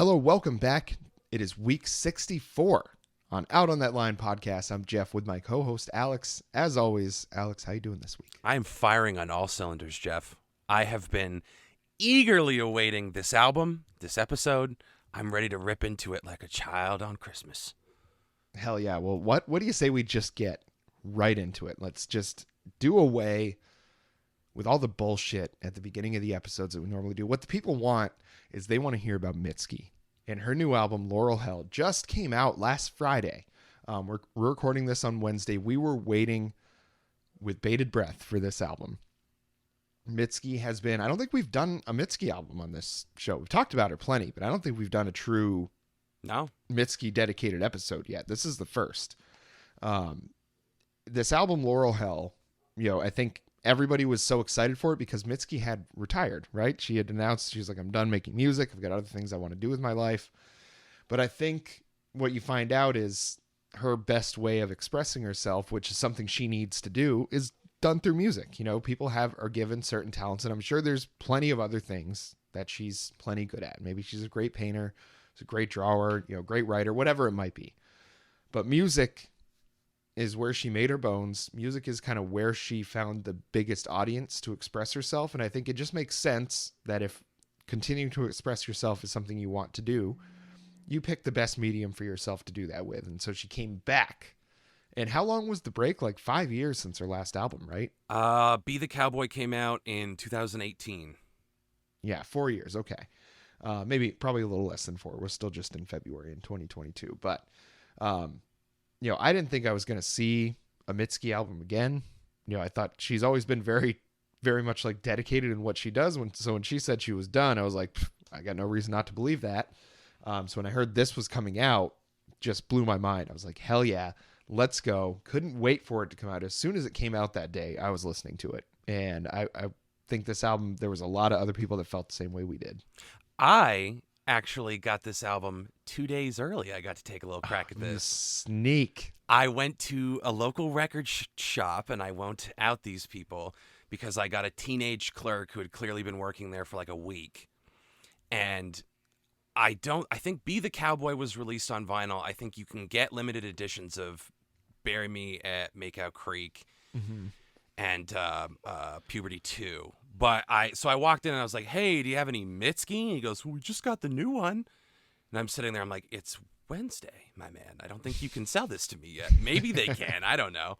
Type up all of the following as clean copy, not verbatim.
Hello, welcome back. It is week 64 on Out on That Line podcast. I'm Geoff with my co-host Alex. As always, Alex, how you doing this week? I am firing on all cylinders, Geoff. I have been eagerly awaiting this album, this episode. I'm ready to rip into it like a child on Christmas. Hell yeah. Well, what do you say we just get right into it? Let's just do away with all the bullshit at the beginning of the episodes that we normally do. What the people want is they want to hear about Mitski. And her new album, Laurel Hell, just came out last Friday. We're recording this on Wednesday. We were waiting with bated breath for this album. Mitski has been, I don't think we've done a Mitski album on this show. We've talked about her plenty, but I don't think we've done a true Mitski dedicated episode yet. This is the first. This album, Laurel Hell, I think everybody was so excited for it because Mitski had retired, right? She had announced, she's like, I'm done making music. I've got other things I want to do with my life. But I think what you find out is her best way of expressing herself, which is something she needs to do, is done through music. People are given certain talents, and I'm sure there's plenty of other things that she's plenty good at. Maybe she's a great painter, she's a great drawer, great writer, whatever it might be. But music is where she made her bones. Music is kind of where she found the biggest audience to express herself. And I think it just makes sense that if continuing to express yourself is something you want to do, you pick the best medium for yourself to do that with. And so she came back. And how long was the break? Like 5 years since her last album, right? Be the Cowboy came out in 2018. Yeah, 4 years. Okay. Probably a little less than 4. We're still just in February in 2022. But, I didn't think I was going to see a Mitski album again. I thought she's always been very, very much like dedicated in what she does. So when she said she was done, I was like, I got no reason not to believe that. So when I heard this was coming out, just blew my mind. I was like, hell yeah, let's go. Couldn't wait for it to come out. As soon as it came out that day, I was listening to it. And I think this album, there was a lot of other people that felt the same way we did. I actually got this album 2 days early. I got to take a little crack at this. Sneak. I went to a local record shop and I won't out these people because I got a teenage clerk who had clearly been working there for like a week. And I think Be the Cowboy was released on vinyl. I think you can get limited editions of Bury Me at Makeout Creek and Puberty 2. But I walked in and I was like, hey, do you have any Mitski? And he goes, well, we just got the new one. And I'm sitting there, I'm like, it's Wednesday, my man. I don't think you can sell this to me yet. Maybe they can. I don't know.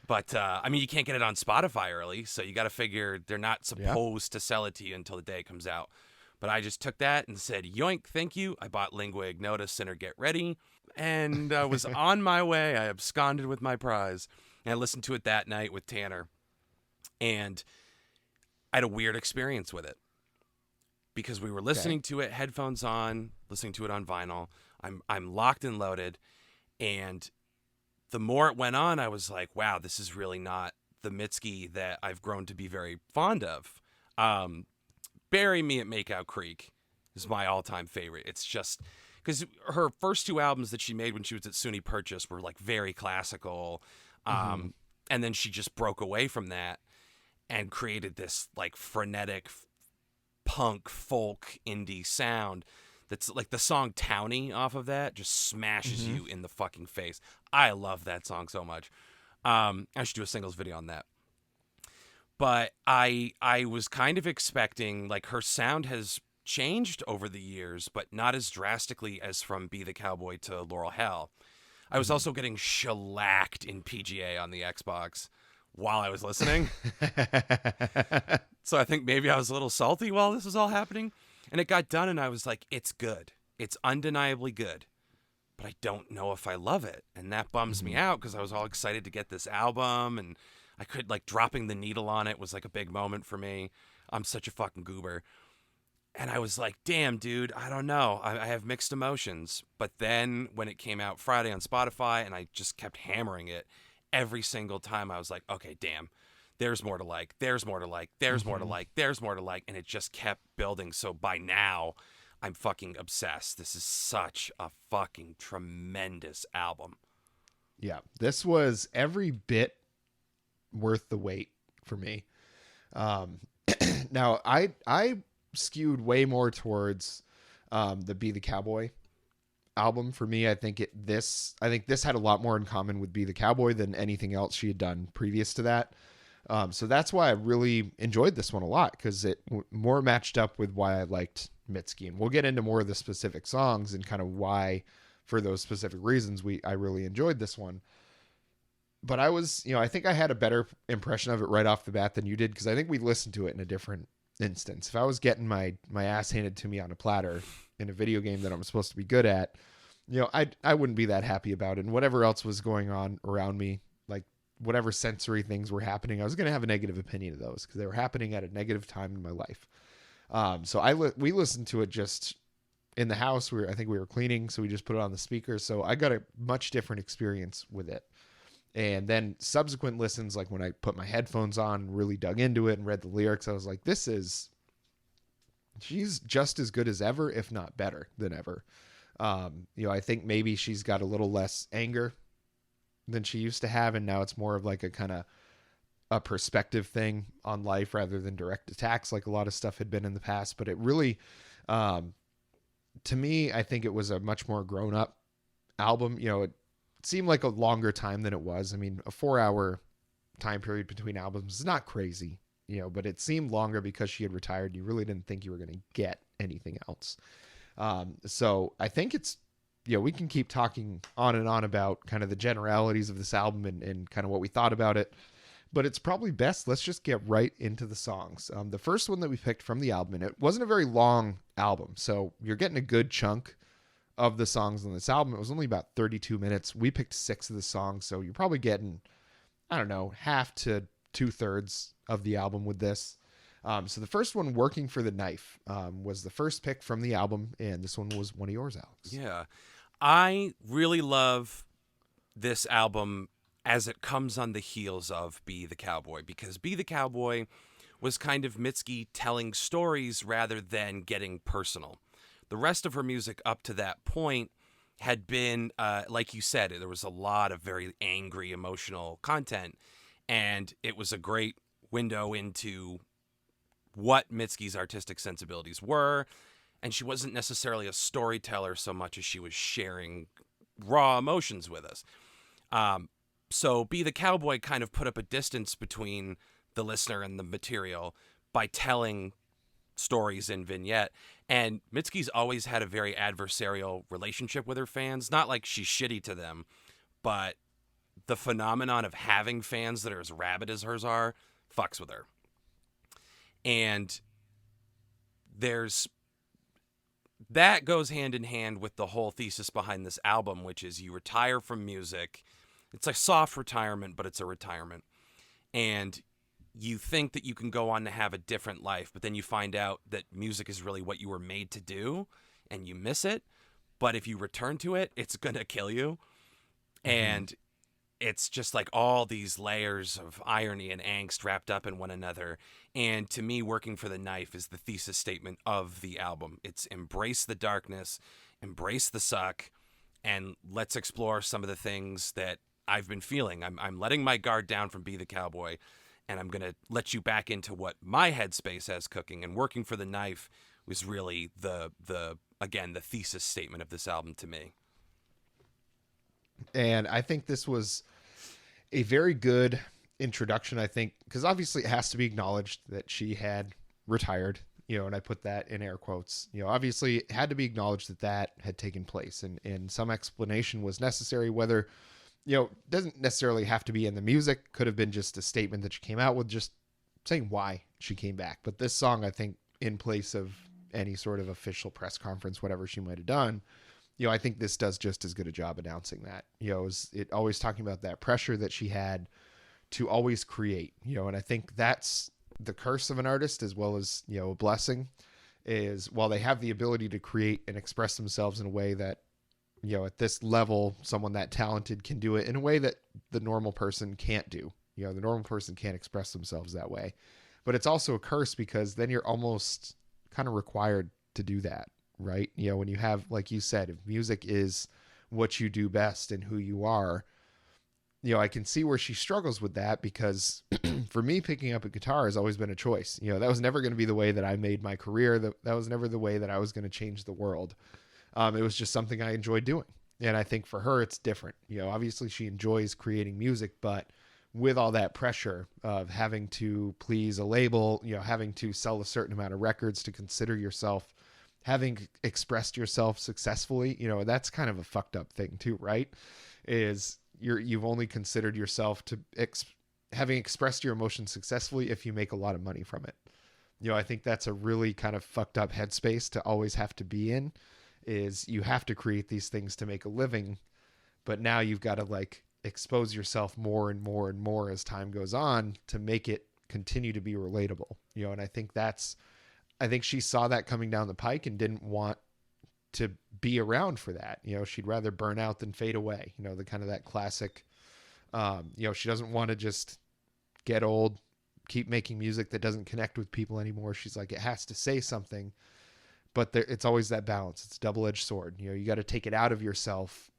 But, you can't get it on Spotify early, so you got to figure they're not supposed to sell it to you until the day it comes out. But I just took that and said, yoink, thank you. I bought Lingua Ignota, Sinner Get Ready, and I was on my way. I absconded with my prize. And I listened to it that night with Tanner. And I had a weird experience with it because we were listening to it, headphones on, listening to it on vinyl. I'm locked and loaded. And the more it went on, I was like, wow, this is really not the Mitski that I've grown to be very fond of. Bury Me at Makeout Creek is my all-time favorite. It's just because her first 2 albums that she made when she was at SUNY Purchase were like very classical. And then she just broke away from that and created this like frenetic punk folk indie sound that's like the song Townie off of that just smashes you in the fucking face. I love that song so much. I should do a singles video on that. But I was kind of expecting, like, her sound has changed over the years, but not as drastically as from Be the Cowboy to Laurel Hell. I was also getting shellacked in PGA on the Xbox while I was listening. So I think maybe I was a little salty while this was all happening. And it got done and I was like, it's good. It's undeniably good. But I don't know if I love it. And that bums me out because I was all excited to get this album and I could, like, dropping the needle on it was like a big moment for me. I'm such a fucking goober. And I was like, damn, dude, I don't know. I have mixed emotions. But then when it came out Friday on Spotify and I just kept hammering it, every single time I was like, okay, damn, there's more to like. There's more to like. There's more to like. There's more to like. And it just kept building. So by now, I'm fucking obsessed. This is such a fucking tremendous album. Yeah, this was every bit worth the wait for me. Now I skewed way more towards the Be the Cowboy album for me. I think this had a lot more in common with Be the Cowboy than anything else she had done previous to that. So that's why I really enjoyed this one a lot, because it more matched up with why I liked Mitski. And we'll get into more of the specific songs and kind of why, for those specific reasons, I really enjoyed this one. But I think I had a better impression of it right off the bat than you did, because I think we listened to it in a different instance. If I was getting my ass handed to me on a platter in a video game that I'm supposed to be good at, I wouldn't be that happy about it. And whatever else was going on around me, like whatever sensory things were happening, I was going to have a negative opinion of those because they were happening at a negative time in my life. So we listened to it just in the house. I think we were cleaning, so we just put it on the speaker. So I got a much different experience with it. And then subsequent listens, like when I put my headphones on and really dug into it and read the lyrics, I was like, she's just as good as ever, if not better than ever. I think maybe she's got a little less anger than she used to have, and now it's more of like a kind of a perspective thing on life rather than direct attacks like a lot of stuff had been in the past. But it really, to me, I think it was a much more grown up album. It seemed like a longer time than it was. I mean, a 4-hour time period between albums is not crazy, but it seemed longer because she had retired. You really didn't think you were going to get anything else. So I think we can keep talking on and on about kind of the generalities of this album and kind of what we thought about it, but it's probably best. Let's just get right into the songs. The first one that we picked from the album, and it wasn't a very long album, so you're getting a good chunk of the songs on this album. It was only about 32 minutes. We picked 6 of the songs, so you're probably getting, I don't know, half to 2/3 of the album with this. So the first one, Working for the Knife, was the first pick from the album, and this one was one of yours, Alex. Yeah. I really love this album as it comes on the heels of Be the Cowboy, because Be the Cowboy was kind of Mitski telling stories rather than getting personal. The rest of her music up to that point had been, like you said, there was a lot of very angry, emotional content, and it was a great window into what Mitski's artistic sensibilities were, and she wasn't necessarily a storyteller so much as she was sharing raw emotions with us. So Be the Cowboy kind of put up a distance between the listener and the material by telling stories in vignette. And Mitski's always had a very adversarial relationship with her fans. Not like she's shitty to them, but the phenomenon of having fans that are as rabid as hers are fucks with her. And that goes hand in hand with the whole thesis behind this album, which is you retire from music. It's a soft retirement, but it's a retirement. And you think that you can go on to have a different life, but then you find out that music is really what you were made to do, and you miss it. But if you return to it, it's going to kill you. Mm-hmm. And it's just like all these layers of irony and angst wrapped up in one another. And to me, Working for the Knife is the thesis statement of the album. It's embrace the darkness, embrace the suck, and let's explore some of the things that I've been feeling. I'm letting my guard down from Be the Cowboy, and I'm going to let you back into what my headspace has cooking. And Working for the Knife was really the thesis statement of this album to me. And I think this was a very good introduction, I think, because obviously it has to be acknowledged that she had retired, and I put that in air quotes. Obviously it had to be acknowledged that had taken place, and some explanation was necessary, whether, doesn't necessarily have to be in the music, could have been just a statement that she came out with, just saying why she came back. But this song, I think, in place of any sort of official press conference, whatever she might have done, I think this does just as good a job announcing that. It always talking about that pressure that she had to always create, and I think that's the curse of an artist as well as, a blessing, is while they have the ability to create and express themselves in a way that, at this level, someone that talented can do it in a way that the normal person can't do. The normal person can't express themselves that way. But it's also a curse because then you're almost kind of required to do that, right? When you have, like you said, if music is what you do best and who you are, I can see where she struggles with that because for me, picking up a guitar has always been a choice. That was never going to be the way that I made my career. That was never the way that I was going to change the world. It was just something I enjoyed doing. And I think for her, it's different. Obviously she enjoys creating music, but with all that pressure of having to please a label, having to sell a certain amount of records to consider yourself having expressed yourself successfully, that's kind of a fucked up thing too, right? Is you've only considered yourself to having expressed your emotions successfully if you make a lot of money from it. I think that's a really kind of fucked up headspace to always have to be in, is you have to create these things to make a living, but now you've got to like expose yourself more and more and more as time goes on to make it continue to be relatable. And I think she saw that coming down the pike and didn't want to be around for that. She'd rather burn out than fade away. The kind of that classic, she doesn't want to just get old, keep making music that doesn't connect with people anymore. She's like, it has to say something, but it's always that balance. It's a double-edged sword. You got to take it out of yourself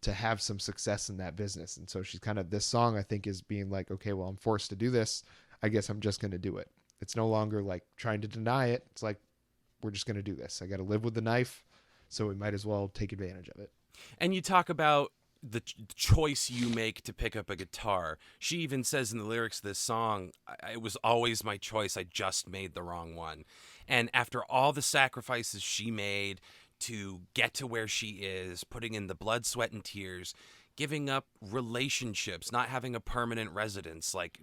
to have some success in that business. And so she's kind of, this song I think is being like, okay, well, I'm forced to do this. I guess I'm just going to do it. It's no longer like trying to deny it. It's like, we're just going to do this. I got to live with the knife, so we might as well take advantage of it. And you talk about the choice you make to pick up a guitar. She even says in the lyrics of this song, it was always my choice. I just made the wrong one. And after all the sacrifices she made to get to where she is, putting in the blood, sweat, and tears, giving up relationships, not having a permanent residence, like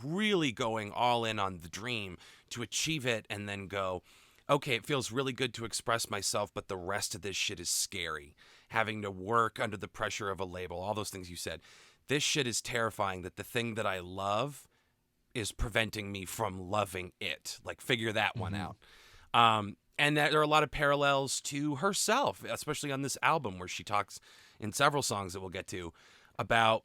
really going all in on the dream to achieve it and then go, okay, it feels really good to express myself, but the rest of this shit is scary. Having to work under the pressure of a label, all those things you said. This shit is terrifying, that the thing that I love is preventing me from loving it. Like, figure that one out. And that there are a lot of parallels to herself, especially on this album, where she talks in several songs that we'll get to about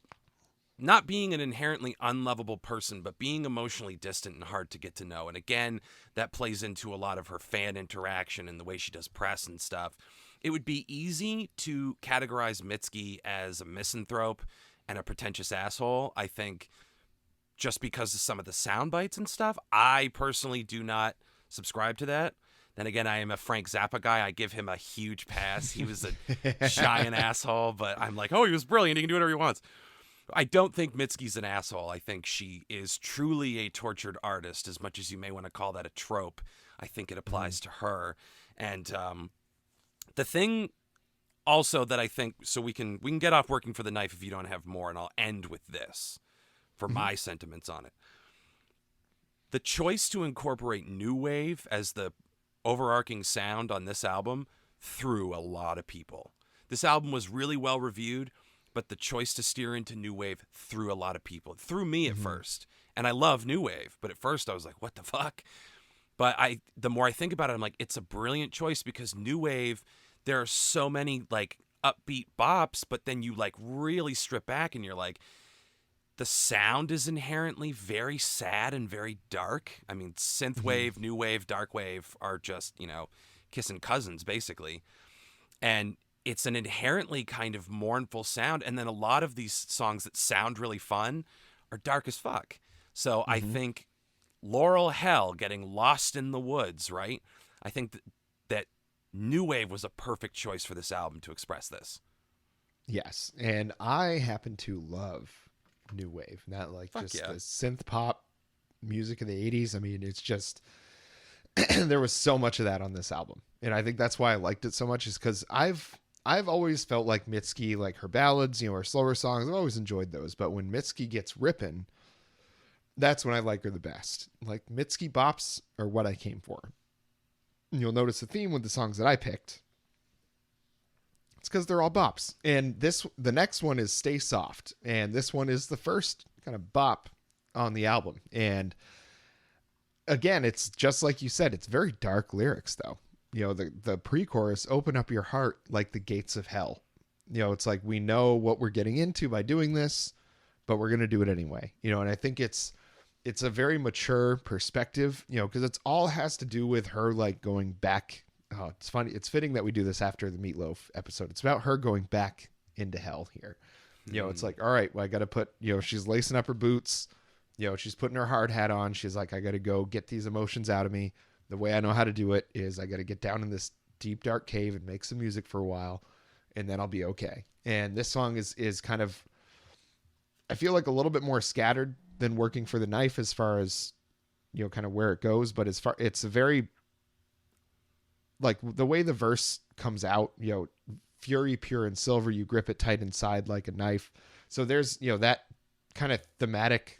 not being an inherently unlovable person, but being emotionally distant and hard to get to know. And again, that plays into a lot of her fan interaction and the way she does press and stuff. It would be easy to categorize Mitski as a misanthrope and a pretentious asshole, I think, just because of some of the sound bites and stuff. I personally do not subscribe to that. Then again, I am a Frank Zappa guy. I give him a huge pass. He was a giant asshole, but I'm like, oh, he was brilliant. He can do whatever he wants. I don't think Mitski's an asshole. I think she is truly a tortured artist, as much as you may want to call that a trope. I think it applies to her. And the thing also that I think, so we can get off working for the knife if you don't have more, and I'll end with this for my sentiments on it. The choice to incorporate new wave as the overarching sound on this album threw a lot of people. This album was really well reviewed, but the choice to steer into new wave threw a lot of people. It threw me at first. And I love new wave, but at first I was like, what the fuck? But the more I think about it, I'm like, it's a brilliant choice, because new wave, there are so many like upbeat bops, but then you like really strip back and you're like, the sound is inherently very sad and very dark. I mean, synth wave, new wave, dark wave are just, kissing cousins, basically. And it's an inherently kind of mournful sound. And then a lot of these songs that sound really fun are dark as fuck. So I think Laurel Hell, getting lost in the woods, right? I think that new wave was a perfect choice for this album to express this. Yes. And I happen to love new wave, not like the synth pop music of the 80s. I mean, it's just there was so much of that on this album, and I think that's why I liked it so much, is because I've always felt like Mitski, like her ballads, her slower songs, I've always enjoyed those, but when Mitski gets ripping, that's when I like her the best. Like, Mitski bops are what I came for. And you'll notice the theme with the songs that I picked. It's because they're all bops. And the next one is Stay Soft. And this one is the first kind of bop on the album. And again, it's just like you said, it's very dark lyrics though. The pre-chorus, open up your heart like the gates of hell. It's like, we know what we're getting into by doing this, but we're going to do it anyway. And I think it's a very mature perspective, because it's all has to do with her like going back. Oh, it's funny. It's fitting that we do this after the Meatloaf episode. It's about her going back into hell here. It's like, all right, well, I got to put, she's lacing up her boots, she's putting her hard hat on. She's like, I got to go get these emotions out of me. The way I know how to do it is I got to get down in this deep, dark cave and make some music for a while, and then I'll be okay. And this song is kind of, I feel like a little bit more scattered than Working for the Knife as far as, kind of where it goes. But it's a very, like the way the verse comes out, fury pure and silver, you grip it tight inside like a knife. So there's, that kind of thematic,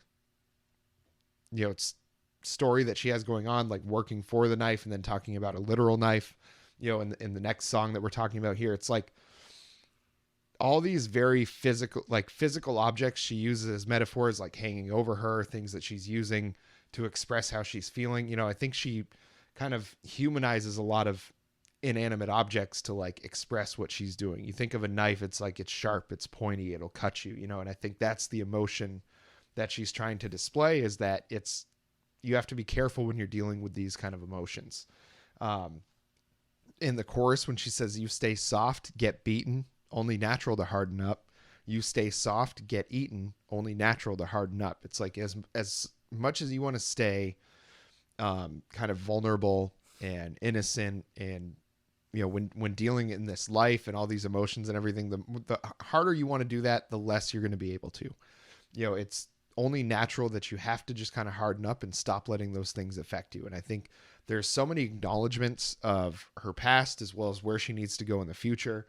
it's story that she has going on, like working for the knife and then talking about a literal knife, in the next song that we're talking about here. It's like all these very physical objects she uses as metaphors, like hanging over her, things that she's using to express how she's feeling. I think she kind of humanizes a lot of inanimate objects to like express what she's doing. You think of a knife, it's like, it's sharp, it's pointy, it'll cut you, and I think that's the emotion that she's trying to display, is that you have to be careful when you're dealing with these kind of emotions. In the chorus, when she says, you stay soft, get beaten, only natural to harden up. You stay soft, get eaten, only natural to harden up. It's like, as much as you want to stay kind of vulnerable and innocent, and when dealing in this life and all these emotions and everything, the harder you want to do that, the less you're going to be able to. It's only natural that you have to just kind of harden up and stop letting those things affect you. And I think there's so many acknowledgments of her past as well as where she needs to go in the future,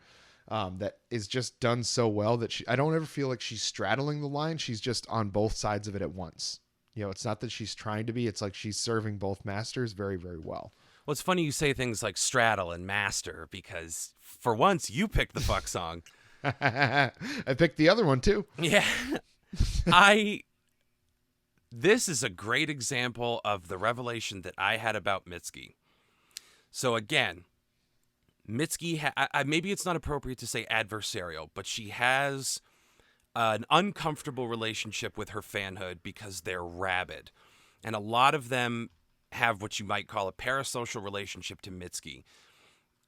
that is just done so well that I don't ever feel like she's straddling the line. She's just on both sides of it at once. It's not that she's trying to be, it's like she's serving both masters very, very well. Well, it's funny you say things like straddle and master, because for once you picked the fuck song. I picked the other one too. Yeah. This is a great example of the revelation that I had about Mitski. So again, Mitski, maybe it's not appropriate to say adversarial, but she has an uncomfortable relationship with her fanhood because they're rabid. And a lot of them have what you might call a parasocial relationship to Mitski.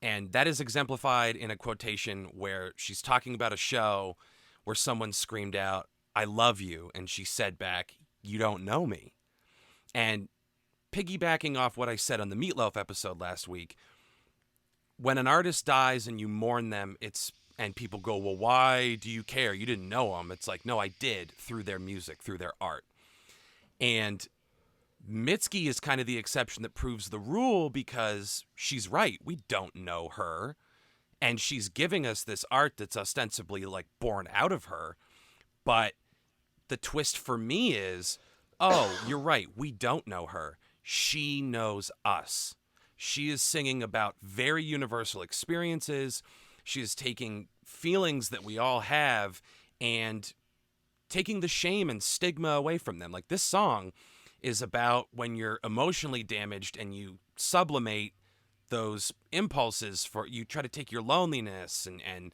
And that is exemplified in a quotation where she's talking about a show where someone screamed out, "I love you," and she said back, "You don't know me." And piggybacking off what I said on the Meatloaf episode last week, when an artist dies and you mourn them, and people go, "Well, why do you care? You didn't know them." It's like, no, I did, through their music, through their art. And Mitski is kind of the exception that proves the rule, because she's right. We don't know her. And she's giving us this art that's ostensibly like born out of her. But the twist for me is, oh, you're right. We don't know her. She knows us. She is singing about very universal experiences. She is taking feelings that we all have and taking the shame and stigma away from them. Like, this song is about when you're emotionally damaged and you sublimate those impulses you try to take your loneliness and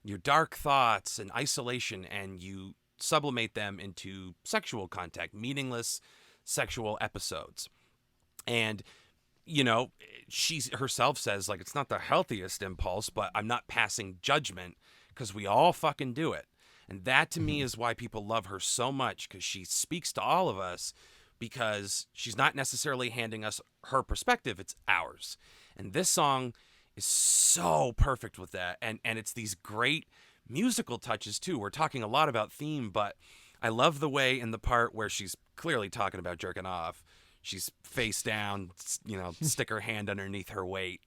your dark thoughts and isolation, and you sublimate them into sexual contact, meaningless sexual episodes. And, she herself says, like, it's not the healthiest impulse, but I'm not passing judgment, because we all fucking do it. And that to me is why people love her so much, because she speaks to all of us, because she's not necessarily handing us her perspective, it's ours. And this song is so perfect with that. And it's these great musical touches too. We're talking a lot about theme, but I love the way in the part where she's clearly talking about jerking off, she's face down, stick her hand underneath her weight.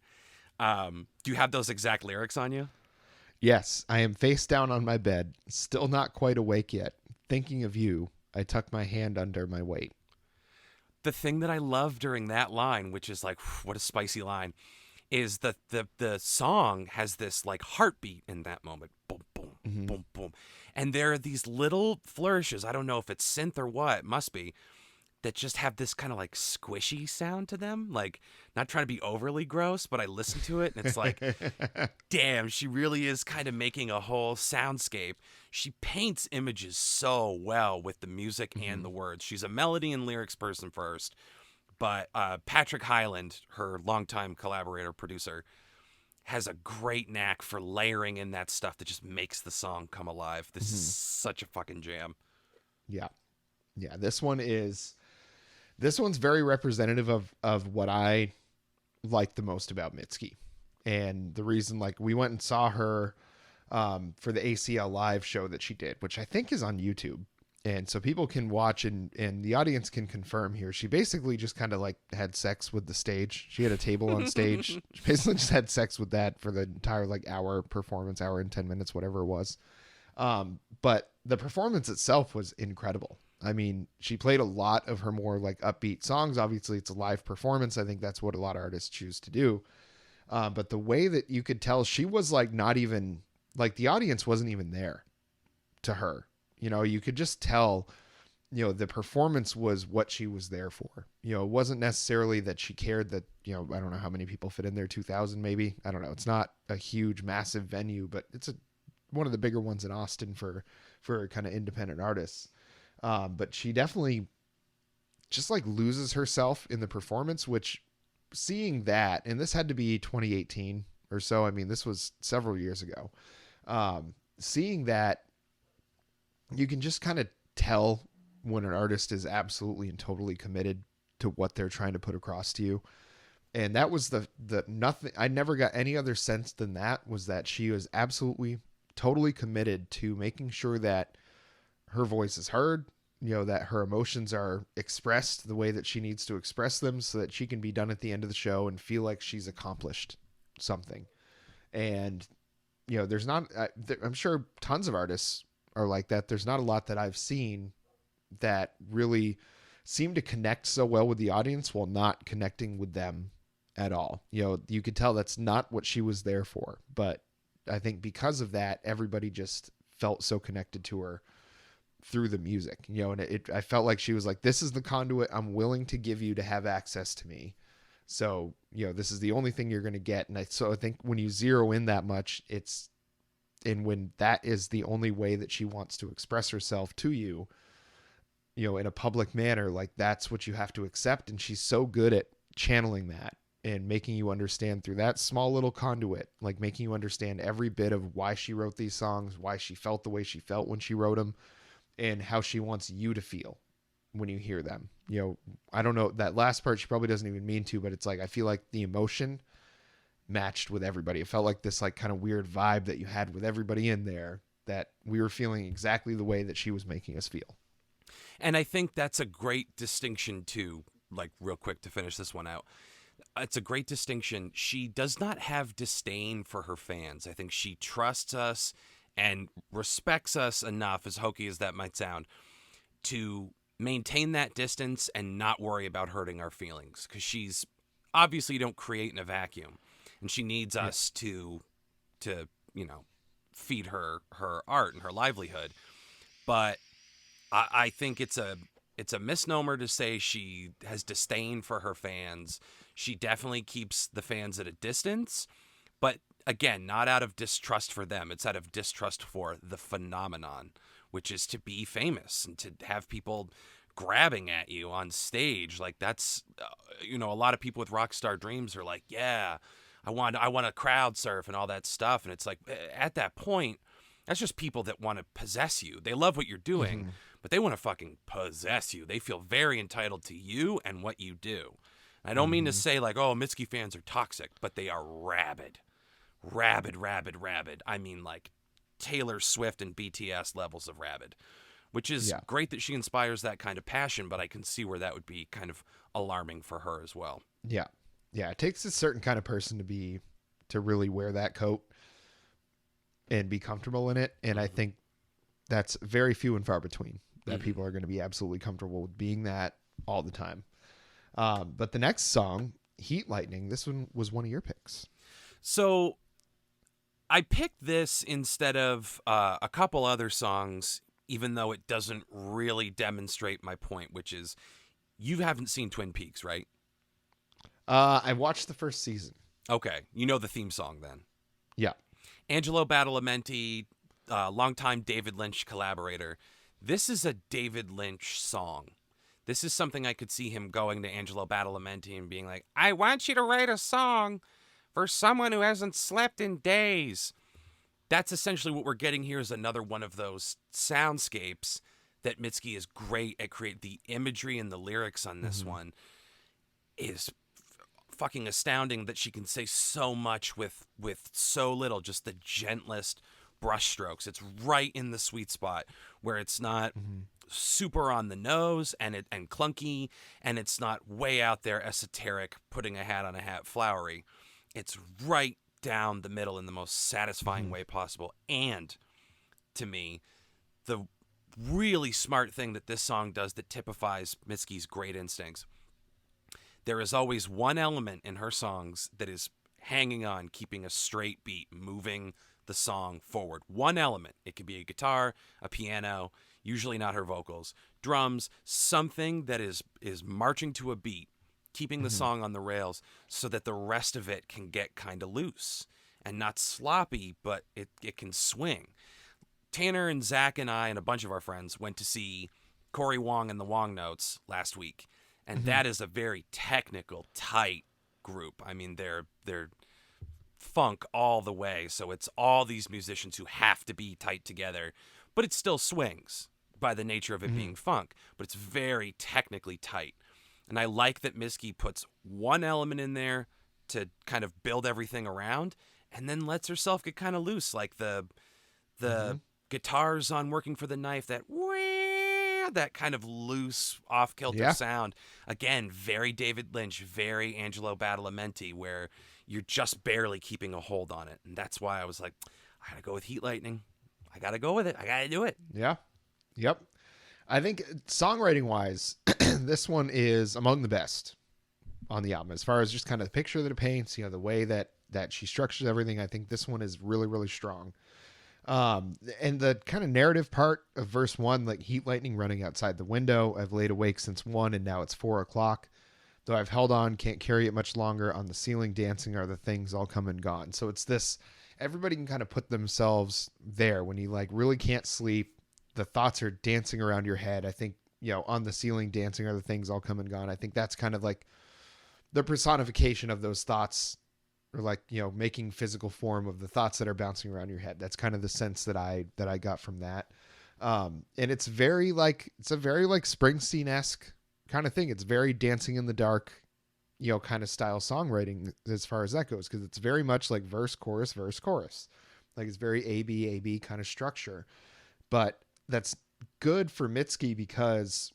Do you have those exact lyrics on you? Yes, I am face down on my bed, still not quite awake yet. Thinking of you, I tuck my hand under my weight. The thing that I love during that line, which is like, what a spicy line, is that the song has this like heartbeat in that moment. Boom, boom, boom, boom. And there are these little flourishes. I don't know if it's synth or what, it must be, that just have this kind of like squishy sound to them. Like, not trying to be overly gross, but I listen to it and it's like, damn, she really is kind of making a whole soundscape. She paints images so well with the music and the words. She's a melody and lyrics person first, but Patrick Hyland, her longtime collaborator, producer, has a great knack for layering in that stuff that just makes the song come alive. This is Mhm. such a fucking jam. Yeah. Yeah. This one's very representative of what I like the most about Mitski. And the reason, like, we went and saw her for the ACL live show that she did, which I think is on YouTube. And so people can watch, and the audience can confirm here. She basically just kind of like had sex with the stage. She had a table on stage. She basically just had sex with that for the entire like hour performance, hour and 10 minutes, whatever it was. But the performance itself was incredible. I mean, she played a lot of her more like upbeat songs. Obviously, it's a live performance. I think that's what a lot of artists choose to do. But the way that you could tell, she was like not even like the audience wasn't even there to her. You know, you could just tell, you know, the performance was what she was there for. You know, it wasn't necessarily that she cared that, you know, I don't know how many people fit in there, 2,000 maybe. I don't know. It's not a huge, massive venue, but it's one of the bigger ones in Austin for kind of independent artists. But she definitely just like loses herself in the performance, which seeing that, and this had to be 2018 or so. I mean, this was several years ago. Seeing that, you can just kind of tell when an artist is absolutely and totally committed to what they're trying to put across to you. And that was the nothing. I never got any other sense than that, was that she was absolutely totally committed to making sure that her voice is heard, you know, that her emotions are expressed the way that she needs to express them, so that she can be done at the end of the show and feel like she's accomplished something. And, you know, there's not, I'm sure tons of artists are like that. There's not a lot that I've seen that really seem to connect so well with the audience while not connecting with them at all. You know, you could tell that's not what she was there for. But I think because of that, everybody just felt so connected to her through the music, you know, and I felt like she was like, this is the conduit I'm willing to give you to have access to me. So, you know, this is the only thing you're going to get. And I think when you zero in that much, and when that is the only way that she wants to express herself to you, you know, in a public manner, like that's what you have to accept. And she's so good at channeling that and making you understand through that small little conduit, like making you understand every bit of why she wrote these songs, why she felt the way she felt when she wrote them, and how she wants you to feel when you hear them. You know, I don't know, that last part she probably doesn't even mean to, but it's like I feel like the emotion matched with everybody. It felt like this like kind of weird vibe that you had with everybody in there, that we were feeling exactly the way that she was making us feel. And I think that's a great distinction too, like real quick to finish this one out. It's a great distinction. She does not have disdain for her fans. I think she trusts us and respects us enough, as hokey as that might sound, to maintain that distance and not worry about hurting our feelings. Because she's obviously don't create in a vacuum, and she needs Yeah. us to you know, feed her art and her livelihood. But I think it's a misnomer to say she has disdain for her fans. She definitely keeps the fans at a distance, but again, not out of distrust for them. It's out of distrust for the phenomenon, which is to be famous and to have people grabbing at you on stage. Like that's, you know, a lot of people with rock star dreams are like, yeah, I want to crowd surf and all that stuff. And it's like, at that point, that's just people that want to possess you. They love what you're doing, Mm-hmm. but they want to fucking possess you. They feel very entitled to you and what you do. I don't mean to Mm-hmm. say like, oh, Mitski fans are toxic, but they are rabid. Rabid, rabid, rabid. I mean like Taylor Swift and BTS levels of rabid, which is Yeah. great that she inspires that kind of passion, but I can see where that would be kind of alarming for her as well. Yeah. Yeah. It takes a certain kind of person to really wear that coat and be comfortable in it. And I Mm-hmm. think that's very few and far between that Mm-hmm. people are going to be absolutely comfortable with being that all the time. But the next song, Heat Lightning, this one was one of your picks. So I picked this instead of a couple other songs, even though it doesn't really demonstrate my point, which is you haven't seen Twin Peaks, right? I watched the first season. Okay, you know the theme song then. Yeah. Angelo Badalamenti, longtime David Lynch collaborator. This is a David Lynch song. This is something I could see him going to Angelo Badalamenti and being like, I want you to write a song for someone who hasn't slept in days. That's essentially what we're getting here, is another one of those soundscapes that Mitski is great at creating. The imagery and the lyrics on this one is fucking astounding, that she can say so much with so little, just the gentlest brushstrokes. It's right in the sweet spot where it's not super on the nose and clunky, and it's not way out there esoteric, putting a hat on a hat flowery. It's right down the middle in the most satisfying way possible. And to me, the really smart thing that this song does that typifies Mitski's great instincts, there is always one element in her songs that is hanging on, keeping a straight beat, moving the song forward. One element. It could be a guitar, a piano, usually not her vocals, drums, something that is marching to a beat, keeping the song on the rails so that the rest of it can get kind of loose and not sloppy, but it can swing. Tanner and Zach and I and a bunch of our friends went to see Corey Wong and the Wong Notes last week, and that is a very technical, tight group. I mean, they're funk all the way, so it's all these musicians who have to be tight together, but it still swings by the nature of it being funk, but it's very technically tight. And I like that Mitski puts one element in there to kind of build everything around, and then lets herself get kind of loose, like the guitars on Working for the Knife, that kind of loose, off-kilter sound. Again, very David Lynch, very Angelo Badalamenti, where you're just barely keeping a hold on it. And that's why I was like, I gotta go with Heat Lightning. I gotta go with it. I gotta do it. Yeah. Yep. I think songwriting-wise, this one is among the best on the album. As far as just kind of the picture that it paints, the way that she structures everything, I think this one is really, really strong. And the kind of narrative part of verse 1, like heat lightning running outside the window. I've laid awake since 1 and now it's 4 o'clock. Though I've held on, can't carry it much longer. On the ceiling dancing are the things all come and gone. So it's this, everybody can kind of put themselves there when you like really can't sleep. The thoughts are dancing around your head. I think, on the ceiling dancing are the things all come and gone. I think that's kind of like the personification of those thoughts, or like, making physical form of the thoughts that are bouncing around your head. That's kind of the sense that I got from that. And it's a very like Springsteen-esque kind of thing. It's very Dancing in the Dark, kind of style songwriting as far as that goes. Cause it's very much like verse, chorus, verse, chorus. Like it's very A, B kind of structure, but that's good for Mitski because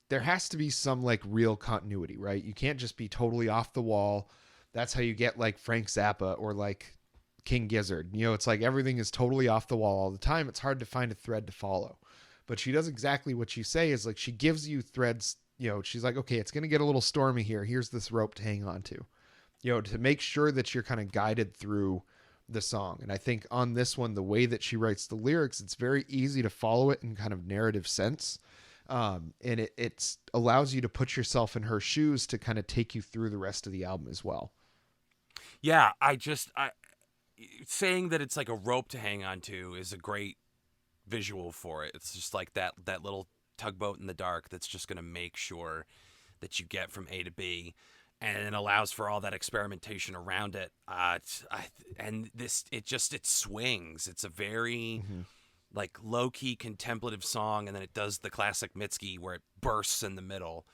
there has to be some like real continuity, right? You can't just be totally off the wall. That's how you get like Frank Zappa or like King Gizzard. It's like everything is totally off the wall all the time. It's hard to find a thread to follow. But she does exactly what you say, is like she gives you threads. She's like, okay, it's going to get a little stormy here. Here's this rope to hang on to, to make sure that you're kind of guided through the song. And I think on this one, the way that she writes the lyrics, it's very easy to follow it in kind of narrative sense. And it allows you to put yourself in her shoes to kind of take you through the rest of the album as well. Yeah, saying that it's like a rope to hang on to is a great visual for it. It's just like that little tugboat in the dark that's just going to make sure that you get from A to B, and it allows for all that experimentation around it. It swings. It's a very like low-key contemplative song, and then it does the classic Mitski where it bursts in the middle.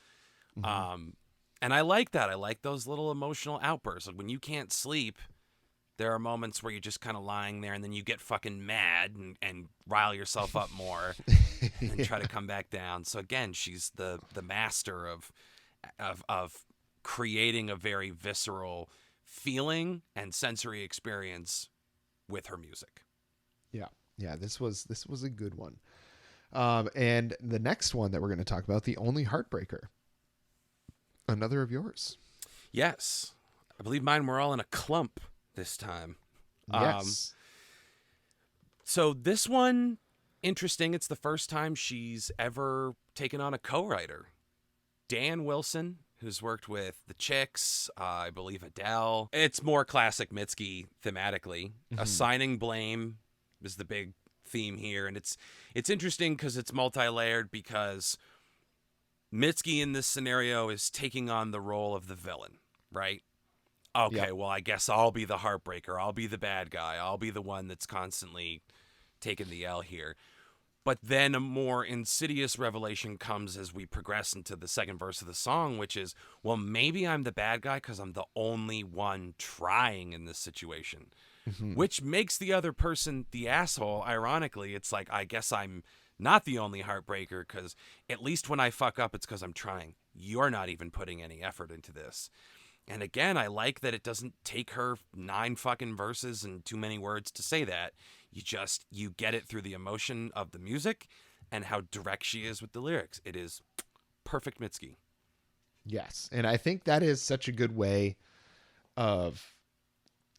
And I like that. I like those little emotional outbursts. Like when you can't sleep, there are moments where you're just kind of lying there, and then you get fucking mad and rile yourself up more and try to come back down. So again, she's the master of creating a very visceral feeling and sensory experience with her music. Yeah, this was a good one. And the next one that we're going to talk about, The Only Heartbreaker. Another of yours. Yes. I believe mine were all in a clump this time. Yes. So this one, interesting. It's the first time she's ever taken on a co-writer. Dan Wilson, who's worked with The Chicks, I believe Adele. It's more classic Mitski thematically. Assigning blame is the big theme here. And it's interesting because it's multi-layered, because Mitski in this scenario is taking on the role of the villain, right? Okay, Yep. well, I guess I'll be the heartbreaker. I'll be the bad guy. I'll be the one that's constantly taking the L here. But then a more insidious revelation comes as we progress into the second verse of the song, which is, well, maybe I'm the bad guy because I'm the only one trying in this situation, Hmm. which makes the other person the asshole. Ironically, it's like, I guess I'm not the only heartbreaker because at least when I fuck up, it's because I'm trying. You're not even putting any effort into this. And again, I like that it doesn't take her 9 fucking verses and too many words to say that. You get it through the emotion of the music and how direct she is with the lyrics. It is perfect Mitski. Yes. And I think that is such a good way of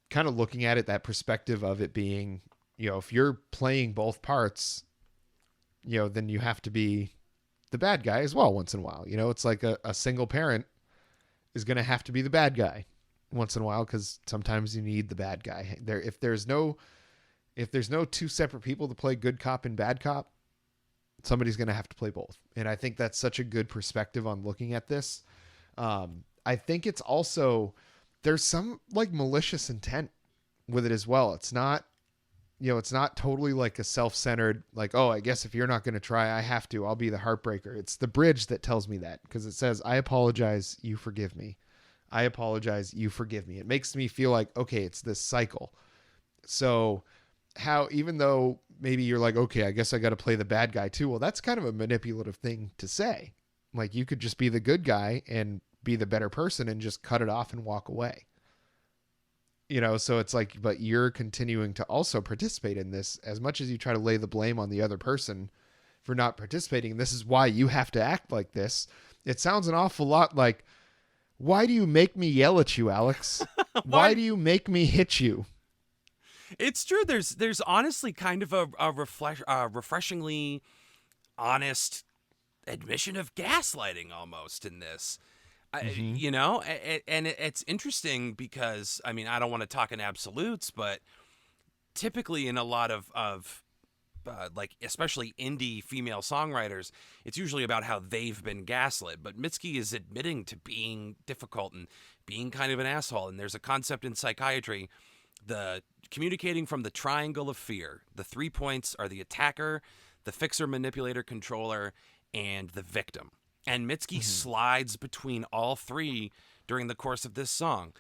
kind of looking at it, that perspective of it being, if you're playing both parts, then you have to be the bad guy as well once in a while. It's like a single parent is going to have to be the bad guy once in a while because sometimes you need the bad guy there. If there's no two separate people to play good cop and bad cop, somebody's going to have to play both. And I think that's such a good perspective on looking at this. I think it's also, there's some like malicious intent with it as well. It's not totally like a self-centered, like, oh, I guess if you're not going to try, I have to, I'll be the heartbreaker. It's the bridge that tells me that, because it says, I apologize, you forgive me. I apologize, you forgive me. It makes me feel like, okay, it's this cycle. So how, even though maybe you're like, okay, I guess I got to play the bad guy too. Well, that's kind of a manipulative thing to say. Like, you could just be the good guy and be the better person and just cut it off and walk away. So it's like, but you're continuing to also participate in this as much as you try to lay the blame on the other person for not participating. This is why you have to act like this. It sounds an awful lot like, why do you make me yell at you, Alex? Why Why? do you make me hit you? It's true. There's honestly kind of a refreshingly honest admission of gaslighting almost in this. Mm-hmm. And it's interesting because, I mean, I don't want to talk in absolutes, but typically in a lot of like, especially indie female songwriters, it's usually about how they've been gaslit. But Mitski is admitting to being difficult and being kind of an asshole. And there's a concept in psychiatry, the communicating from the triangle of fear. The 3 points are the attacker, the fixer, manipulator, controller, and the victim. And Mitski Mm-hmm. slides between all three during the course of this song.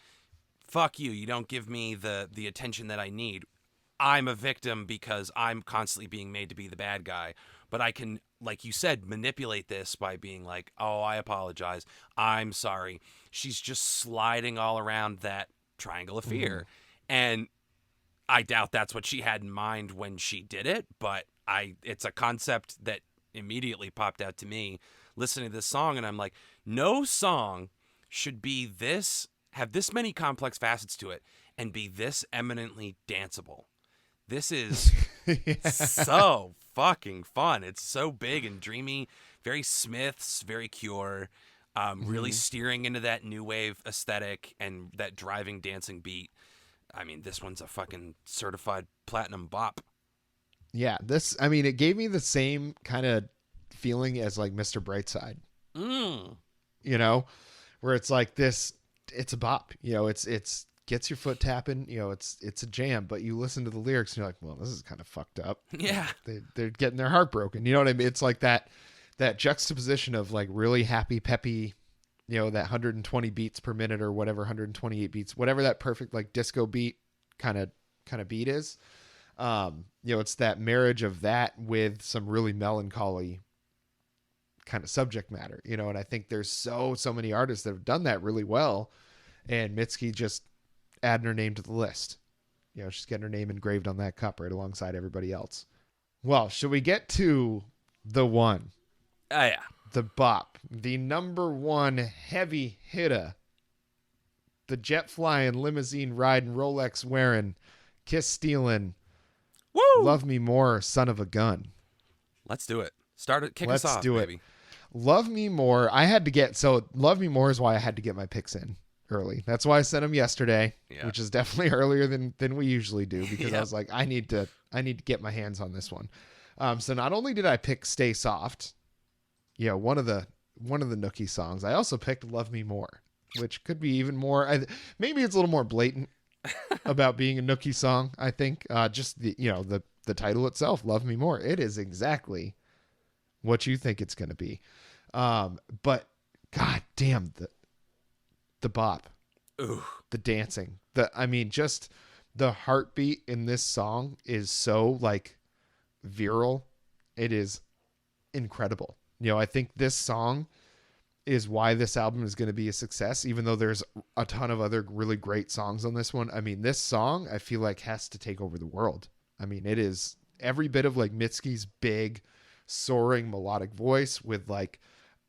Fuck you, you don't give me the attention that I need. I'm a victim because I'm constantly being made to be the bad guy. But I can, like you said, manipulate this by being like, oh, I apologize. I'm sorry. She's just sliding all around that triangle of Mm-hmm. fear. And I doubt that's what she had in mind when she did it, but it's a concept that immediately popped out to me listening to this song, and I'm like, no song should have this many complex facets to it and be this eminently danceable. This is Yeah. so fucking fun. It's so big and dreamy, very Smiths, very Cure, really Mm-hmm. steering into that new wave aesthetic and that driving dancing beat. I mean, this one's a fucking certified platinum bop. Yeah. It gave me the same kind of feeling as like Mr. Brightside, Mm. you know, where it's like this, it's a bop, it's gets your foot tapping, it's a jam, but you listen to the lyrics and you're like, well, this is kind of fucked up. Yeah. They're getting their heart broken. You know what I mean? It's like that juxtaposition of like really happy, peppy, that 120 beats per minute or whatever, 128 beats, whatever that perfect like disco beat kind of beat is. It's that marriage of that with some really melancholy kind of subject matter, and I think there's so many artists that have done that really well. And Mitski just adding her name to the list. She's getting her name engraved on that cup right alongside everybody else. Well, should we get to the one, Oh, yeah. the bop, the number one heavy hitter, the jet flying, limousine riding, Rolex wearing, kiss stealing, Woo! love me more, son of a gun. Let's do it. Kick us Let's off, do it. baby. Love me more. Love me more is why I had to get my picks in early. That's why I sent them yesterday, Yeah. which is definitely earlier than we usually do, because Yep. I was like, I need to get my hands on this one. So not only did I pick Stay Soft, one of the Nookie songs, I also picked Love Me More. which could be even more. Maybe it's a little more blatant about being a Nookie song. I think just the title itself, "Love Me More." It is exactly what you think it's going to be. But god damn the bop, Ooh. the dancing, just the heartbeat in this song is so like virile. It is incredible. I think this song is why this album is going to be a success, even though there's a ton of other really great songs on this one. This song I feel like has to take over the world. It is every bit of like Mitski's big soaring melodic voice with like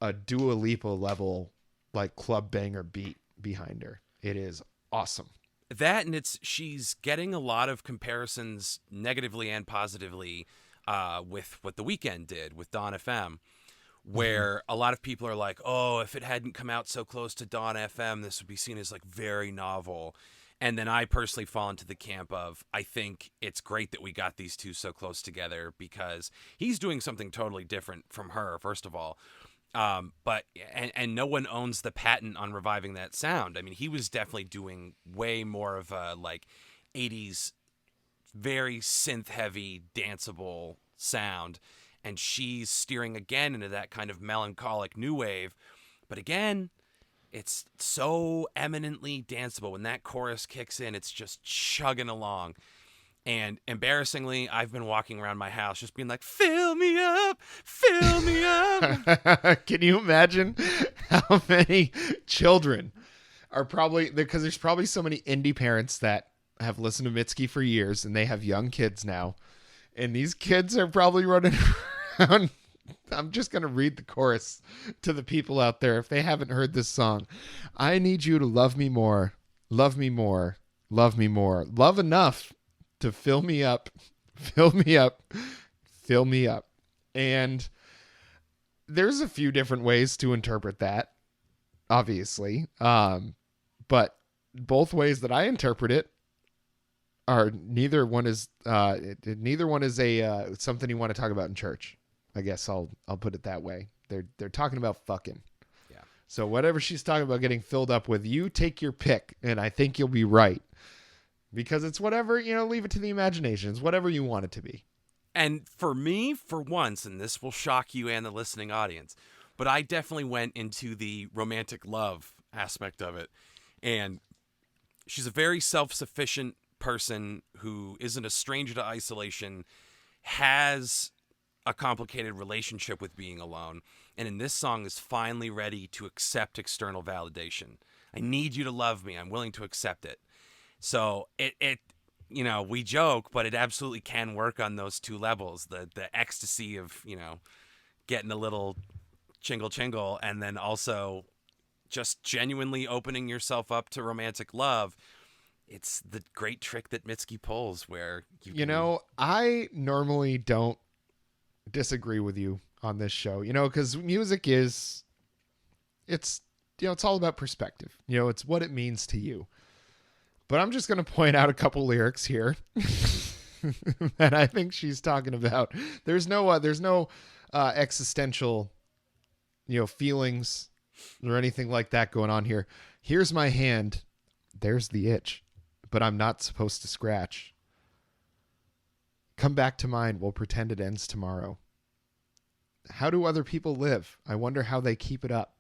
a Dua Lipa level like club banger beat behind her. It is awesome. That, and she's getting a lot of comparisons negatively and positively with what The Weeknd did with Dawn FM, where a lot of people are like, oh, if it hadn't come out so close to Dawn FM, this would be seen as like very novel. And then I personally fall into the camp of, I think it's great that we got these two so close together because he's doing something totally different from her, first of all. But no one owns the patent on reviving that sound. He was definitely doing way more of a like 80s, very synth heavy, danceable sound. And she's steering again into that kind of melancholic new wave. But again, it's so eminently danceable. When that chorus kicks in, it's just chugging along. And embarrassingly, I've been walking around my house just being like, fill me up, fill me up. Can you imagine how many children are probably, because there's probably so many indie parents that have listened to Mitski for years and they have young kids now. And these kids are probably running around. I'm just going to read the chorus to the people out there if they haven't heard this song. I need you to love me more, love me more, love me more. Love enough to fill me up, fill me up, fill me up. And there's a few different ways to interpret that, obviously. But both ways that I interpret it are neither one is a something you want to talk about in church. I guess I'll put it that way. They're talking about fucking. Yeah. So whatever she's talking about getting filled up with, you take your pick, and I think you'll be right. Because it's whatever, leave it to the imagination. It's whatever you want it to be. And for me, for once, and this will shock you and the listening audience, but I definitely went into the romantic love aspect of it. And she's a very self-sufficient person who isn't a stranger to isolation, has a complicated relationship with being alone, and in this song is finally ready to accept external validation. I need you to love me. I'm willing to accept it. So it we joke, but it absolutely can work on those two levels. The ecstasy of, getting a little chingle, and then also just genuinely opening yourself up to romantic love. It's the great trick that Mitski pulls where I normally don't disagree with you on this show, because music it's all about perspective. It's what it means to you. But I'm just going to point out a couple lyrics here that I think she's talking about. There's no existential, feelings or anything like that going on here. Here's my hand. There's the itch, but I'm not supposed to scratch. Come back to mine. We'll pretend it ends tomorrow. How do other people live? I wonder how they keep it up.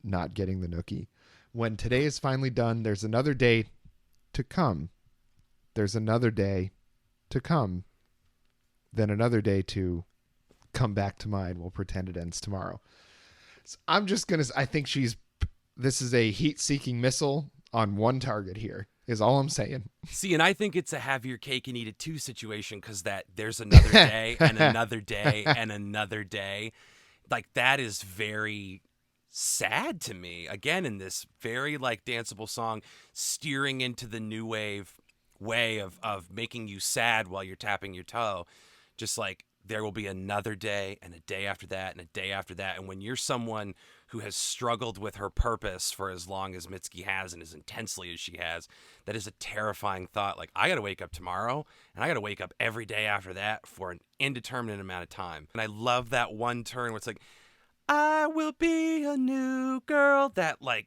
Not getting the nookie. When today is finally done, there's another day to come. There's another day to come. Then another day to come back to mine. We'll pretend it ends tomorrow. So I think this is a heat-seeking missile on one target here, is all I'm saying. See, and I think it's a have your cake and eat it too situation, because there's another day and another day and another day. Like, that is very sad to me. Again, in this very like danceable song, steering into the new wave way of making you sad while you're tapping your toe. Just like, there will be another day and a day after that and a day after that. And when you're someone who has struggled with her purpose for as long as Mitski has and as intensely as she has, that is a terrifying thought. Like, I got to wake up tomorrow and I got to wake up every day after that for an indeterminate amount of time. And I love that one turn where it's like, I will be a new girl. That like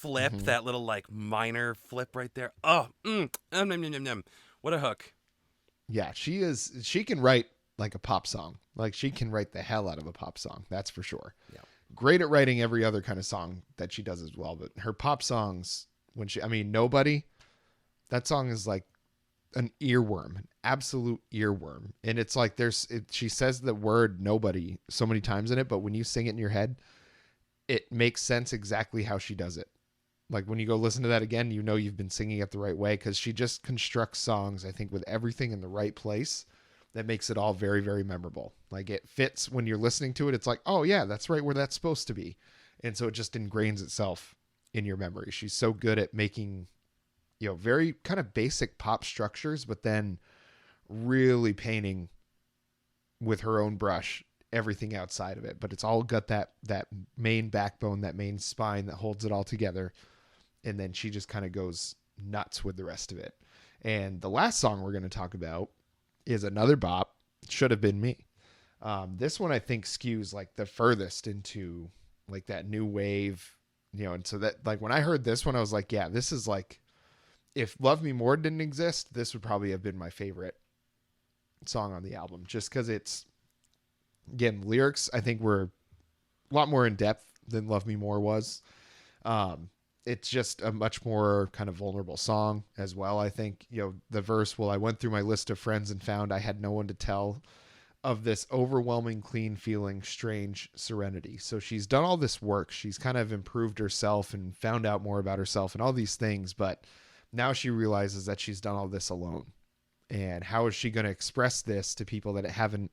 flip, Mhm. that little like minor flip right there. Oh, what a hook. Yeah, she can write like a pop song. Like she can write the hell out of a pop song. That's for sure. Yeah. Great at writing every other kind of song that she does as well, but her pop songs I mean Nobody, that song is like an earworm, an absolute earworm. And it's like she says the word nobody so many times in it, but when you sing it in your head, it makes sense exactly how she does it. Like when you go listen to that again, you know you've been singing it the right way because she just constructs songs, I think, with everything in the right place that makes it all very, very memorable. Like it fits when you're listening to it. It's like, oh, yeah, that's right where that's supposed to be. And so it just ingrains itself in your memory. She's so good at making, very kind of basic pop structures, but then really painting with her own brush everything outside of it. But it's all got that main backbone, that main spine that holds it all together, and then she just kind of goes nuts with the rest of it. And the last song we're going to talk about is another bop, Should Have Been Me. This one I think skews like the furthest into like that new wave, and so that like when I heard this one, I was like, yeah, this is like, if Love Me More didn't exist, this would probably have been my favorite song on the album, just because it's, again, lyrics I think were a lot more in depth than Love Me More was. It's just a much more kind of vulnerable song as well. I think, the verse, well, I went through my list of friends and found I had no one to tell of this overwhelming, clean feeling, strange serenity. So she's done all this work. She's kind of improved herself and found out more about herself and all these things. But now she realizes that she's done all this alone. And how is she going to express this to people that haven't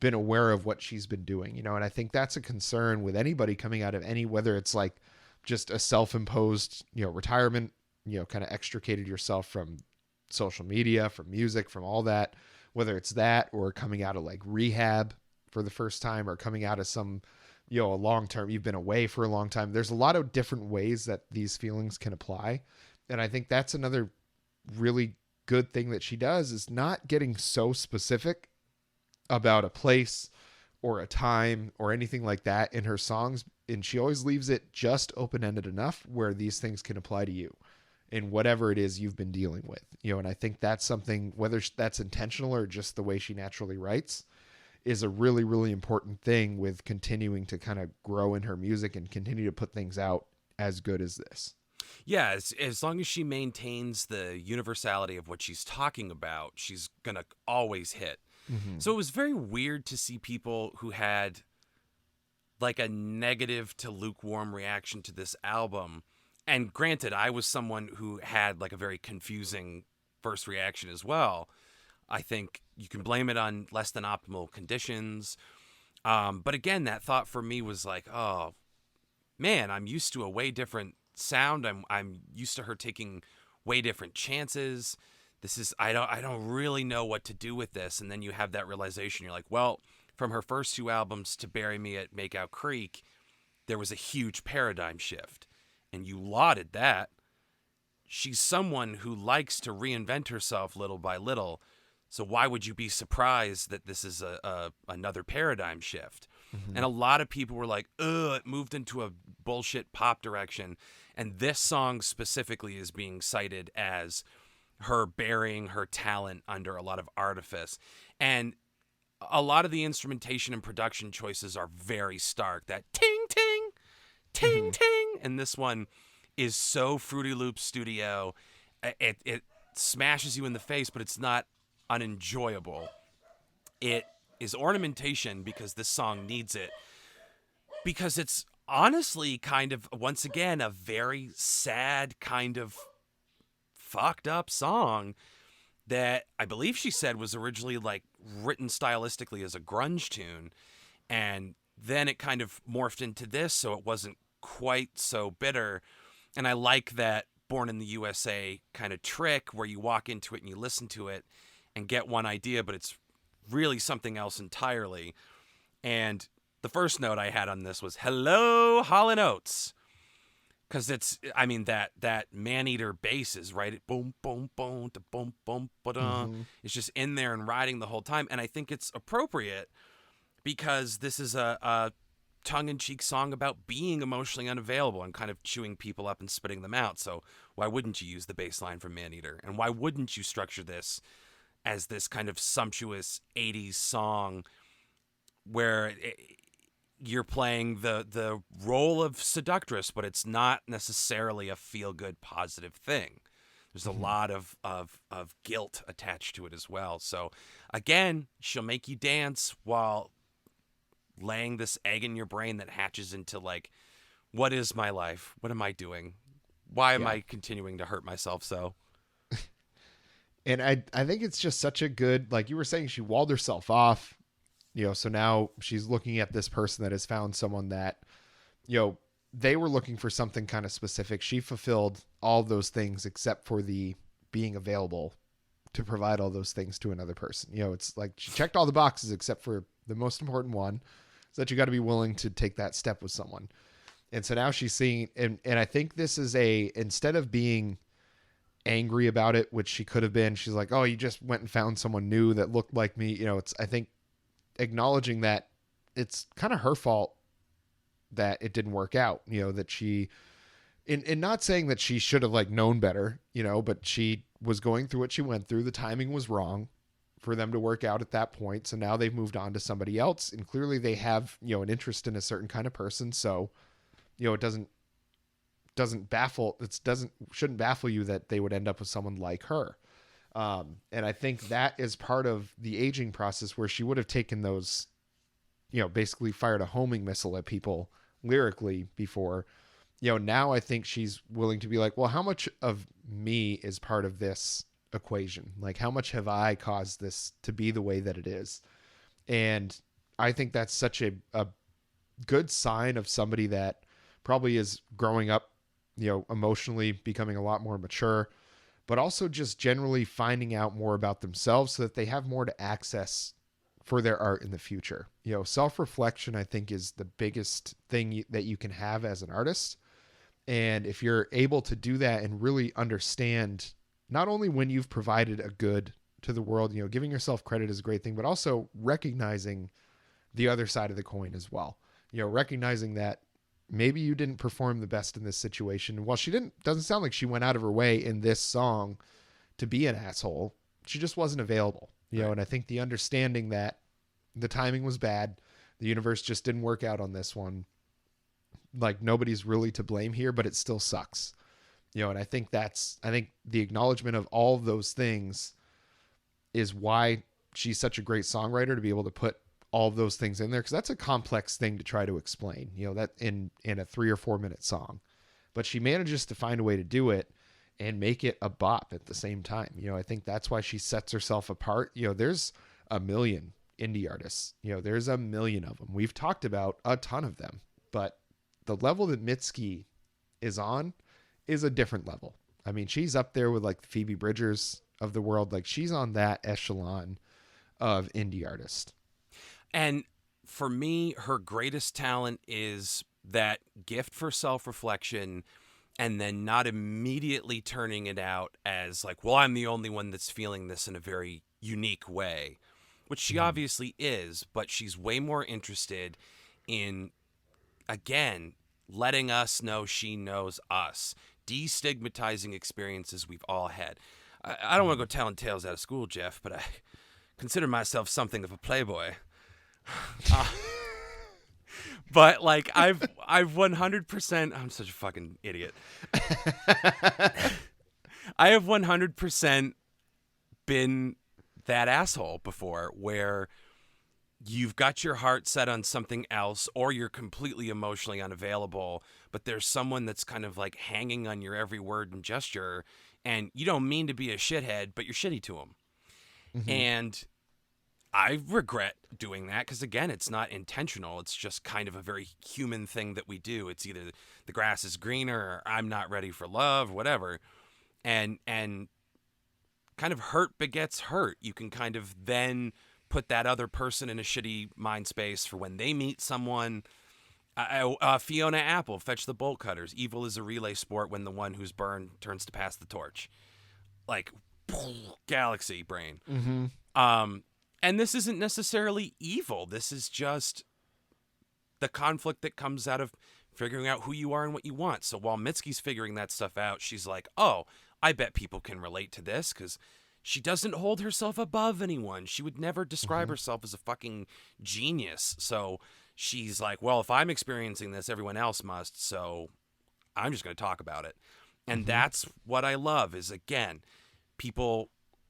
been aware of what she's been doing? And I think that's a concern with anybody coming out of whether it's like just a self-imposed, retirement, kind of extricated yourself from social media, from music, from all that, whether it's that or coming out of like rehab for the first time, or coming out of some, a long term, you've been away for a long time. There's a lot of different ways that these feelings can apply. And I think that's another really good thing that she does, is not getting so specific about a place or a time or anything like that in her songs. And she always leaves it just open-ended enough where these things can apply to you in whatever it is you've been dealing with. And I think that's something, whether that's intentional or just the way she naturally writes, is a really, really important thing with continuing to kind of grow in her music and continue to put things out as good as this. Yeah, as long as she maintains the universality of what she's talking about, she's going to always hit. Mm-hmm. So it was very weird to see people who had like a negative to lukewarm reaction to this album. And granted, I was someone who had like a very confusing first reaction as well. I think you can blame it on less than optimal conditions. But again, that thought for me was like, oh man, I'm used to a way different sound. I'm used to her taking way different chances. I don't really know what to do with this. And then you have that realization. You're like, well, from her first two albums to Bury Me at Makeout Creek, there was a huge paradigm shift. And you lauded that. She's someone who likes to reinvent herself little by little. So why would you be surprised that this is another paradigm shift? Mm-hmm. And a lot of people were like, ugh, it moved into a bullshit pop direction. And this song specifically is being cited as her burying her talent under a lot of artifice. And a lot of the instrumentation and production choices are very stark. That ting, ting, ting, Mm-hmm. ting. And this one is so Fruity Loops Studio. It smashes you in the face, but it's not unenjoyable. It is ornamentation because this song needs it. Because it's honestly kind of, once again, a very sad kind of fucked up song that I believe she said was originally like written stylistically as a grunge tune, and then it kind of morphed into this, so it wasn't quite so bitter. And I like that Born in the USA kind of trick where you walk into it and you listen to it and get one idea, but it's really something else entirely. And the first note I had on this was hello Hall & Oates. Because it's, I mean, that man-eater bass is right at boom, boom, boom, da, boom, boom, ba-da. Mm-hmm. It's just in there and riding the whole time. And I think it's appropriate because this is a tongue-in-cheek song about being emotionally unavailable and kind of chewing people up and spitting them out. So why wouldn't you use the bass line from Maneater? And why wouldn't you structure this as this kind of sumptuous 80s song where you're playing the role of seductress, but it's not necessarily a feel-good positive thing. There's a lot of guilt attached to it as well. So again, she'll make you dance while laying this egg in your brain that hatches into like, what is my life? What am I doing? Why am Yeah. I continuing to hurt myself so? And I think it's just such a good, like you were saying, she walled herself off, so now she's looking at this person that has found someone that, they were looking for something kind of specific. She fulfilled all those things except for the being available to provide all those things to another person. It's like she checked all the boxes except for the most important one, is that you got to be willing to take that step with someone. And so now she's seeing, and I think this is instead of being angry about it, which she could have been, she's like, oh, you just went and found someone new that looked like me. It's, I think, acknowledging that it's kind of her fault that it didn't work out, that she, in not saying that she should have like known better, but she was going through what she went through. The timing was wrong for them to work out at that point. So now they've moved on to somebody else, and clearly they have, an interest in a certain kind of person. So, it shouldn't baffle you that they would end up with someone like her. And I think that is part of the aging process, where she would have taken those, basically fired a homing missile at people lyrically before. Now I think she's willing to be like, well, how much of me is part of this equation? Like, how much have I caused this to be the way that it is? And I think that's such a good sign of somebody that probably is growing up, emotionally becoming a lot more mature, but also just generally finding out more about themselves so that they have more to access for their art in the future. Self-reflection, I think, is the biggest thing that you can have as an artist. And if you're able to do that and really understand not only when you've provided a good to the world, giving yourself credit is a great thing, but also recognizing the other side of the coin as well. Recognizing that maybe you didn't perform the best in this situation. While doesn't sound like she went out of her way in this song to be an asshole. She just wasn't available, Right. And I think the understanding that the timing was bad, the universe just didn't work out on this one. Like, nobody's really to blame here, but it still sucks, and I think the acknowledgement of all of those things is why she's such a great songwriter, to be able to put all of those things in there, because that's a complex thing to try to explain, that in a 3 or 4 minute song, but she manages to find a way to do it and make it a bop at the same time. I think that's why she sets herself apart. There's a million indie artists, there's a million of them. We've talked about a ton of them, but the level that Mitski is on is a different level. I mean, she's up there with like the Phoebe Bridgers of the world. Like, she's on that echelon of indie artist. And for me, her greatest talent is that gift for self-reflection, and then not immediately turning it out as like, well, I'm the only one that's feeling this in a very unique way, which she obviously is, but she's way more interested in, again, letting us know she knows us, destigmatizing experiences we've all had. I don't want to go telling tales out of school, Geoff, but I consider myself something of a playboy. But like, I've 100%, I'm such a fucking idiot. I have 100% been that asshole before, where you've got your heart set on something else, or you're completely emotionally unavailable, but there's someone that's kind of like hanging on your every word and gesture, and you don't mean to be a shithead, but you're shitty to them. Mm-hmm. And I regret doing that, because again, it's not intentional. It's just kind of a very human thing that we do. It's either the grass is greener, or I'm not ready for love, whatever. And kind of hurt begets hurt. You can kind of then put that other person in a shitty mind space for when they meet someone. Fiona Apple, Fetch the Bolt Cutters. Evil is a relay sport when the one who's burned turns to pass the torch. Like, galaxy brain. Mm-hmm. And this isn't necessarily evil. This is just the conflict that comes out of figuring out who you are and what you want. So while Mitski's figuring that stuff out, she's like, oh, I bet people can relate to this because she doesn't hold herself above anyone. She would never describe herself as a fucking genius. So she's like, well, if I'm experiencing this, everyone else must. So I'm just going to talk about it. And that's what I love is, again, people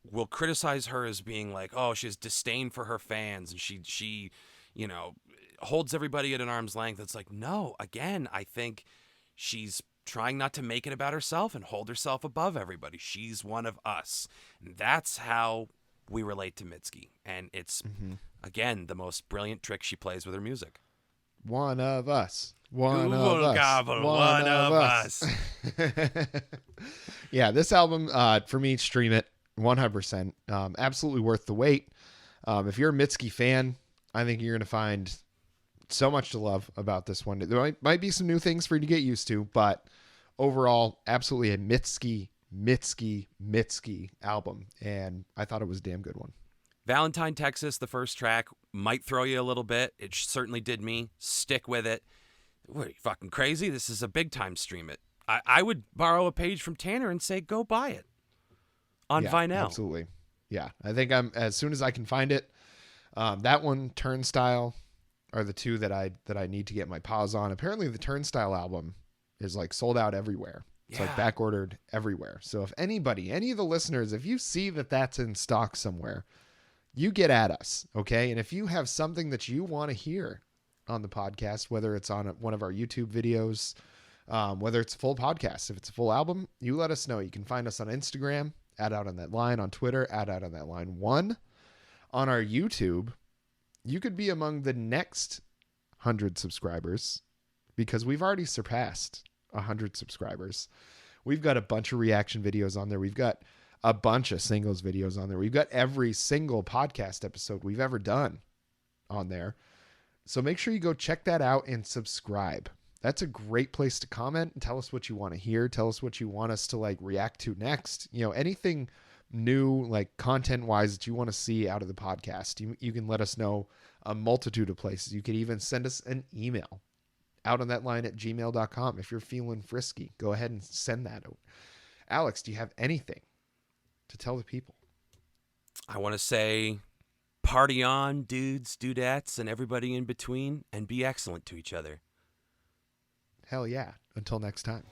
will criticize her as being like, oh, she has disdain for her fans and she, you know, holds everybody at an arm's length. It's like, no, again, I think she's trying not to make it about herself and hold herself above everybody. She's one of us. And that's how we relate to Mitski. And it's, again, the most brilliant trick she plays with her music. One of us. One of us. One of us. Yeah, this album, for me, stream it 100%. Absolutely worth the wait. If you're a Mitski fan, I think you're going to find so much to love about this one. There might be some new things for you to get used to, but overall, absolutely a Mitski album. And I thought it was a damn good one. Valentine, Texas, the first track, might throw you a little bit. It certainly did me. Stick with it. What, are you fucking crazy? This is a big time stream it. I would borrow a page from Tanner and say, go buy it on vinyl. Absolutely. Yeah. I think as soon as I can find it, that one, Turnstile, are the two that I need to get my paws on. Apparently the Turnstile album is like sold out everywhere. It's like back ordered everywhere. So if anybody, any of the listeners, if you see that that's in stock somewhere, you get at us. Okay. And if you have something that you want to hear on the podcast, whether it's on one of our YouTube videos, whether it's a full podcast, if it's a full album, you let us know. You can find us on Instagram, @OutOnThatLine, on Twitter, @OutOnThatLine1, on our YouTube. You could be among the next 100 subscribers because we've already surpassed 100 subscribers. We've got a bunch of reaction videos on there. We've got a bunch of singles videos on there. We've got every single podcast episode we've ever done on there. So make sure you go check that out and subscribe. That's a great place to comment and tell us what you want to hear. Tell us what you want us to like react to next. You know, anything new, like content wise that you want to see out of the podcast, you can let us know a multitude of places. You could even send us an email, outonthatline@gmail.com. If you're feeling frisky, go ahead and send that out. Alex, do you have anything to tell the people? I want to say party on, dudes, dudettes, and everybody in between, and be excellent to each other. Hell yeah. Until next time.